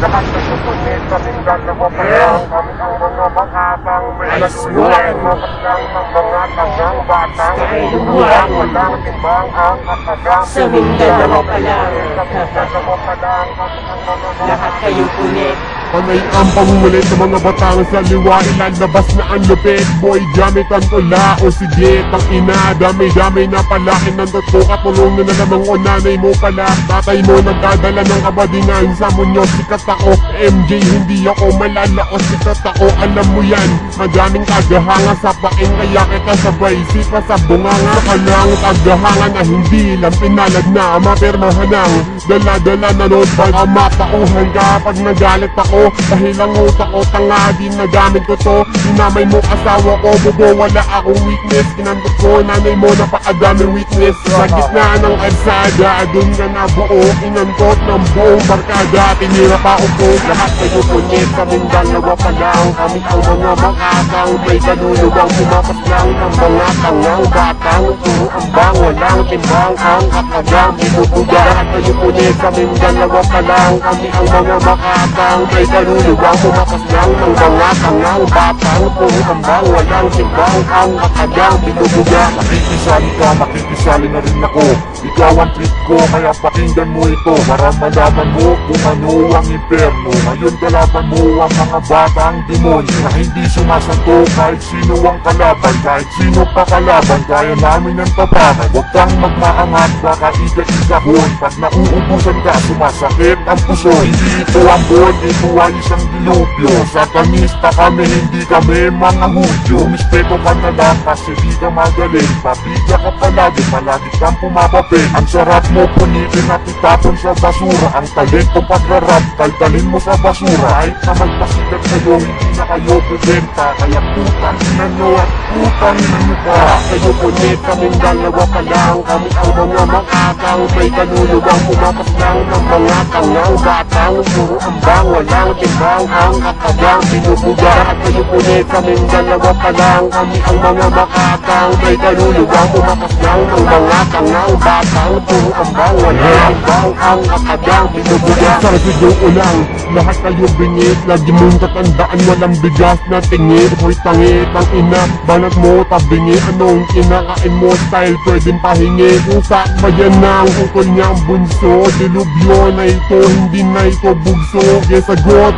Lahat ng susunod kaming dalawa pa lang. Kami ang mga makakang may nasulat. Mapaslang ng mga tagang batang inulang. Walang timbang ang katagang. Sa Mindanao pa lang. Kaming dalawa pa lang. Kami ang mga Lahat kayo punit. Panay ang pangungulit ng mga batang sa liwa. Ilalabas na ang lupit. Boy, gamitan ko la o sige, tang ina. Dami-dami na pala. Inantot ko katulong na namang o nanay mo pala. Tatay mo nagdadala ng kabadingan sa munyo. Sikat ako, MJ, hindi ako malalaos. Sikat ako, alam mo yan. Madaming kagahanga sa pain. Kaya kita sabay sipa sa bunganga. Sa kanang kagahanga na hindi lang pinalad na mapirmahan ng dala-dala na nood. Baka mapauhan ka pag nagalit ako. Dahil ang utak ko tanga, di nagamit ko to. Dinamay mo asawa ko, bubo, wala akong weakness. Kinantot ko, nanay mo, napakadaming weakness. Sa gitna ng kalsada, dun ka na buo. Inantot ng buong barkada, tinira pa upo. Lahat kayo punit, kaming dalawa pa lang. Kami ang mga makakang, may kaluluwang pumapas lang ng mga tangang batang. Puro ambang, walang timbang, ang katagang binubuga. Lahat kayo punit, kaming dalawa pa lang. Kami ang mga makakang, may kaluluwang pumapas lang ng mga tangang batang. Puro ambang, walang timbang, ang katagang binubuga. Makikisali ka, makikisali na rin ako. Ikaw ang treat ko, kaya pakinggan mo ito. Para malaman mo kung ano ang imperno. Ngayon kalaban mo ang mga batang demonyo na hindi sumasanto kahit sino ang kalaban. Kahit sino pa kalaban, kaya namin ang tabangan. Huwag kang magmaangat, baka iga-igahon. Pag nauubusan ka, sumasakit ang puso. Hindi ito ang buwan, ito ay isang dilubyo. Satanista kami, hindi kami mga hudyo. Mispeto ka na lang kasi di ka magaling. Pabigya ka palagi, palagi kang pumapapit. Ang sarap mo punitin at itapon sa basura. Ang talentong pagrarap, taltalin mo sa basura. Kahit na magpasigat kayo, hindi na kayo bibenta. Kaya putang ina nyo at putang ina nyo pa. Kayo punit, kaming dalawa pa lang. Kami ang mga makakang, may kaluluwang pumapas lang ng mga tangang batang. Puro ambang, walang timbang, ang katagang binubuga. Lahat kayo punit, kaming dalawa pa lang. Kami ang mga makakang, may kaluluwang pumapas lang ng mga tangang batang. Puro ambang, walang timbang, ang katagang binubuga. Sa video ulang, lahat kayo bingit. Lagi mong tatandaan, walang bigas na tingit. Hoy tangit, ang ina, banat mo tabingi. Anong kinakain mo style, pwedeng pahingi. Usa ba yan ang ukol niyang bunso? Dilubyo na ito, hindi na ito bugso. Yes, sagot,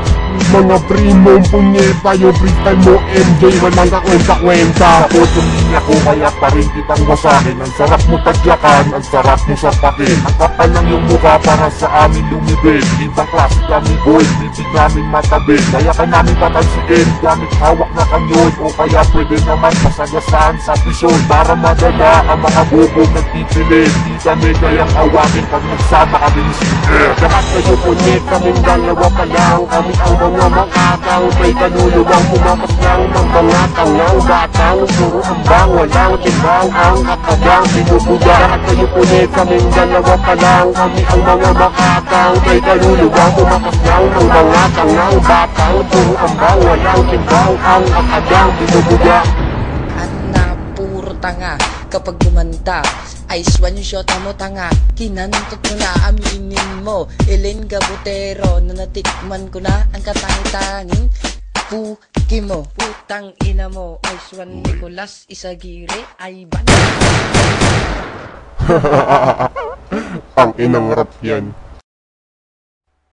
mga primong punyet. Tayo freestyle mo MJ, walang kakwenta-kwenta. Ako tumingin ako, kaya pa rin kitang wasakin. Ang sarap mo tagyakan, ang sarap mo sapakin. Ang kapal lang yung mukha para sa amin lumibig. Ibang klase kami boy, bibig namin matabig. Kaya ka namin tatansikin, gamit hawak na kanyon. O kaya pwede naman masagasaan sa pisyon. Para madala ang mga bubog nagpipilit. Di kami kayang awakin pag nagsama kami ni Singer. Lahat kayo punit, kaming dalawa pa lang. Kami ang mga makakang, may kaluluwang pumapas lang ng mga tangang batang. Puro ambang, walang timbang, ang katagang binubuga. Lahat kayo punit, kaming dalawa pa lang. Kami ang mga makakang, may kaluluwang pumapas lang ng mga tangang batang. Puro ambang, walang timbang, ang katagang binubuga. Anak, puro tanga kapag kumanta. Ice one yung shota mo tanga. Kinantot mo na, aminin mo. Ellen Gabutero, na natikman ko na ang katangitanging puki mo. Putang ina mo. Ice one Nicolas Isagire ay ban. Ang inang rap yan.